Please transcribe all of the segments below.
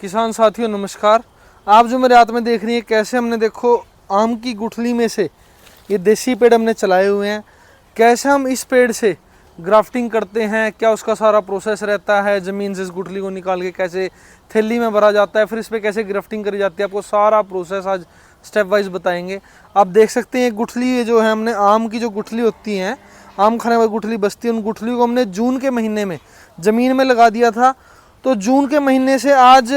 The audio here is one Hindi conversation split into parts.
किसान साथियों नमस्कार। आप जो मेरे हाथ में देख रही हैं कैसे हमने देखो आम की गुठली में से ये देसी पेड़ हमने चलाए हुए हैं। कैसे हम इस पेड़ से ग्राफ्टिंग करते हैं, क्या उसका सारा प्रोसेस रहता है, ज़मीन से इस गुठली को निकाल के कैसे थैली में भरा जाता है, फिर इस पर कैसे ग्राफ्टिंग करी जाती है, आपको सारा प्रोसेस आज स्टेप वाइज बताएंगे। आप देख सकते हैं गुठली जो है हमने आम की जो गुठली होती हैं, आम खाने वाली गुठली बचती है, उन गुठली को हमने जून के महीने में ज़मीन में लगा दिया था। तो जून के महीने से आज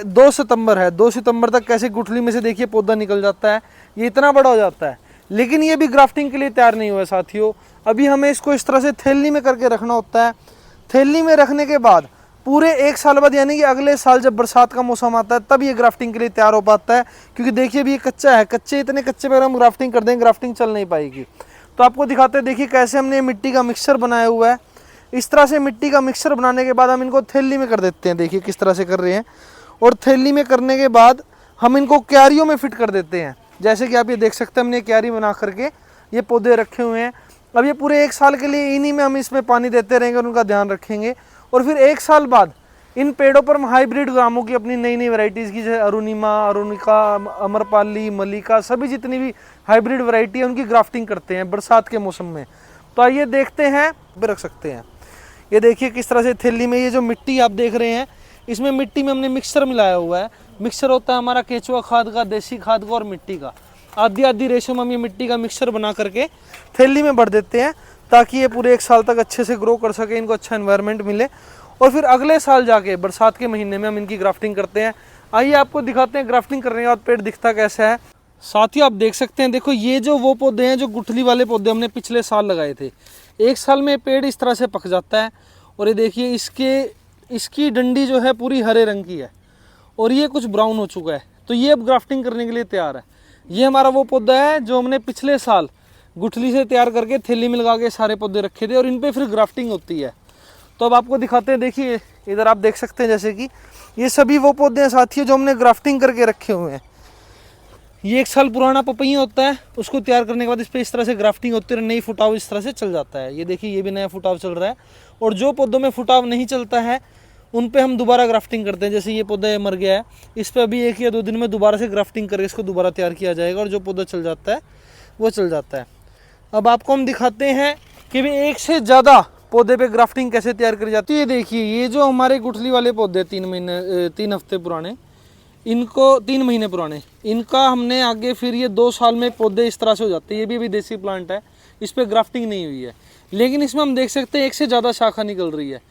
2 सितंबर है, 2 सितंबर तक कैसे गुठली में से देखिए पौधा निकल जाता है, ये इतना बड़ा हो जाता है। लेकिन ये भी ग्राफ्टिंग के लिए तैयार नहीं हुआ है साथियों। अभी हमें इसको इस तरह से थैली में करके रखना होता है। थैली में रखने के बाद पूरे 1 साल बाद यानी कि अगले साल जब बरसात का मौसम आता है तब ये ग्राफ्टिंग के लिए तैयार हो पाता है। क्योंकि देखिए अभी ये कच्चा है, इतने कच्चे पे अगर हम ग्राफ्टिंग कर दें ग्राफ्टिंग चल नहीं पाएगी। तो आपको दिखाते हैं, देखिए कैसे हमने मिट्टी का मिक्सचर बनाया हुआ है। इस तरह से मिट्टी का मिक्सचर बनाने के बाद हम इनको थैली में कर देते हैं, देखिए किस तरह से कर रहे हैं। और थैली में करने के बाद हम इनको क्यारियों में फिट कर देते हैं। जैसे कि आप ये देख सकते हैं हमने क्यारी बना करके ये पौधे रखे हुए हैं। अब ये पूरे 1 साल के लिए इन्हीं में हम इसमें पानी देते रहेंगे और उनका ध्यान रखेंगे। और फिर 1 साल बाद इन पेड़ों पर हम हाइब्रिड ग्रामों की अपनी नई नई वैरायटीज़ की, जैसे अरुणिमा, अरुणिका, अमरपाली, मल्लिका, सभी जितनी भी हाइब्रिड वैरायटी है उनकी ग्राफ्टिंग करते हैं बरसात के मौसम में। तो आइए देखते हैं, रख सकते हैं। ये देखिए किस तरह से थैली में ये जो मिट्टी आप देख रहे हैं, इसमें मिट्टी में हमने मिक्सर मिलाया हुआ है। मिक्सर होता है हमारा केचुआ खाद का, देसी खाद का और मिट्टी का। आधी आधी रेशो में हम ये मिट्टी का मिक्सर बना करके थैली में भर देते हैं ताकि ये पूरे 1 साल तक अच्छे से ग्रो कर सके, इनको अच्छा एनवायरनमेंट मिले। और फिर अगले साल जाके बरसात के महीने में हम इनकी ग्राफ्टिंग करते हैं। आइए आपको दिखाते हैं ग्राफ्टिंग करने के बाद पेड़ दिखता कैसा है। साथियों आप देख सकते हैं, देखो ये जो वो पौधे हैं जो गुठली वाले पौधे हमने पिछले साल लगाए थे। 1 साल में पेड़ इस तरह से पक जाता है। और ये देखिए इसकी डंडी जो है पूरी हरे रंग की है और ये कुछ ब्राउन हो चुका है। तो ये अब ग्राफ्टिंग करने के लिए तैयार है। ये हमारा वो पौधा है जो हमने पिछले साल गुठली से तैयार करके थैली में लगा के सारे पौधे रखे थे और इन पे फिर ग्राफ्टिंग होती है। तो अब आपको दिखाते हैं, देखिए इधर आप देख सकते हैं जैसे कि ये सभी वो पौधे हैं साथियों जो हमने ग्राफ्टिंग करके रखे हुए हैं। ये 1 साल पुराना पपैया होता है, उसको तैयार करने के बाद इस पर इस तरह से ग्राफ्टिंग होती है, नई फुटाव इस तरह से चल जाता है। ये देखिए ये भी नया फुटाव चल रहा है। और जो पौधों में फुटाव नहीं चलता है उन पे हम दोबारा ग्राफ्टिंग करते हैं। जैसे ये पौधा मर गया है, इस पर अभी 1 या 2 दिन में दोबारा से ग्राफ्टिंग करके इसको दोबारा तैयार किया जाएगा और जो पौधा चल जाता है वो चल जाता है। अब आपको हम दिखाते हैं कि भी 1 से ज़्यादा पौधे पे ग्राफ्टिंग कैसे तैयार करी जाती है। ये देखिए ये जो हमारे गुठली वाले पौधे 3 हफ्ते पुराने, इनको 3 महीने पुराने, इनका हमने आगे फिर ये 2 साल में पौधे इस तरह से हो जाते हैं। ये भी अभी देसी प्लांट है, इस पर ग्राफ्टिंग नहीं हुई है, लेकिन इसमें हम देख सकते हैं 1 से ज़्यादा शाखा निकल रही है।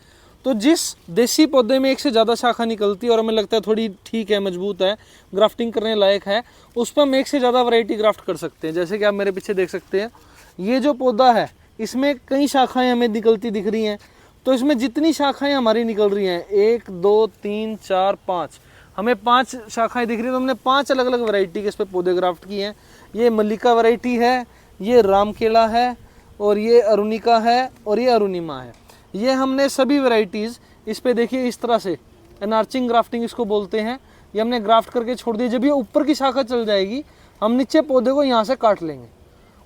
तो जिस देसी पौधे में 1 से ज़्यादा शाखा निकलती है और हमें लगता है थोड़ी ठीक है, मजबूत है, ग्राफ्टिंग करने लायक है, उस पर हम 1 से ज़्यादा वैरायटी ग्राफ्ट कर सकते हैं। जैसे कि आप मेरे पीछे देख सकते हैं ये जो पौधा है इसमें कई शाखाएँ हमें निकलती दिख रही हैं। तो इसमें जितनी शाखाएँ हमारी निकल रही हैं 1 2 3 4 5, हमें 5 शाखाएं दिख रही हैं। तो हमने 5 अलग अलग वैरायटी के इस पर पौधे ग्राफ्ट किए हैं। ये मल्लिका वैरायटी है, ये रामकेला है, और ये अरुणिका है, और ये अरुणिमा है। ये हमने सभी वैरायटीज़ इस पे देखिए इस तरह से एनार्चिंग ग्राफ्टिंग इसको बोलते हैं। ये हमने ग्राफ्ट करके छोड़ दिया। जब ये ऊपर की शाखा चल जाएगी हम नीचे पौधे को यहाँ से काट लेंगे।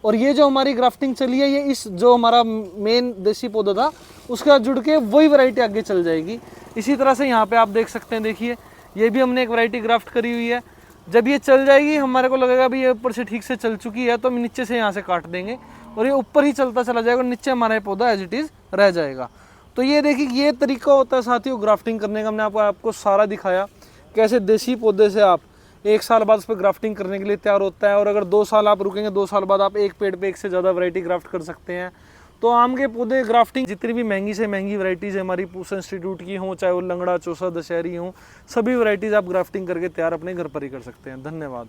और ये जो हमारी ग्राफ्टिंग चली है ये इस जो हमारा मेन देसी पौधा था उसके साथ जुड़ के वही वैरायटी आगे चल जाएगी। इसी तरह से यहाँ पे आप देख सकते हैं, देखिए ये भी हमने एक वैरायटी ग्राफ्ट करी हुई है। जब ये चल जाएगी हमारे को लगेगा भी ये ऊपर से ठीक से चल चुकी है तो हम नीचे से यहाँ से काट देंगे और ये ऊपर ही चलता चला जाएगा और नीचे हमारा पौधा एज इट इज़ रह जाएगा। तो ये देखिए ये तरीका होता है साथियों ग्राफ्टिंग करने का। हमने आपको सारा दिखाया कैसे देसी पौधे से आप 1 साल बाद उस पर ग्राफ्टिंग करने के लिए तैयार होता है। और अगर 2 साल आप रुकेंगे, 2 साल बाद आप एक पेड़ पे 1 से ज़्यादा वैरायटी ग्राफ्ट कर सकते हैं। तो आम के पौधे ग्राफ्टिंग जितनी भी महंगी से महंगी वैरायटीज़ हमारी पूसा इंस्टीट्यूट की हों, चाहे वो लंगड़ा, चौसा, दशहरी हों, सभी वैरायटीज़ आप ग्राफ्टिंग करके तैयार अपने घर पर ही कर सकते हैं। धन्यवाद।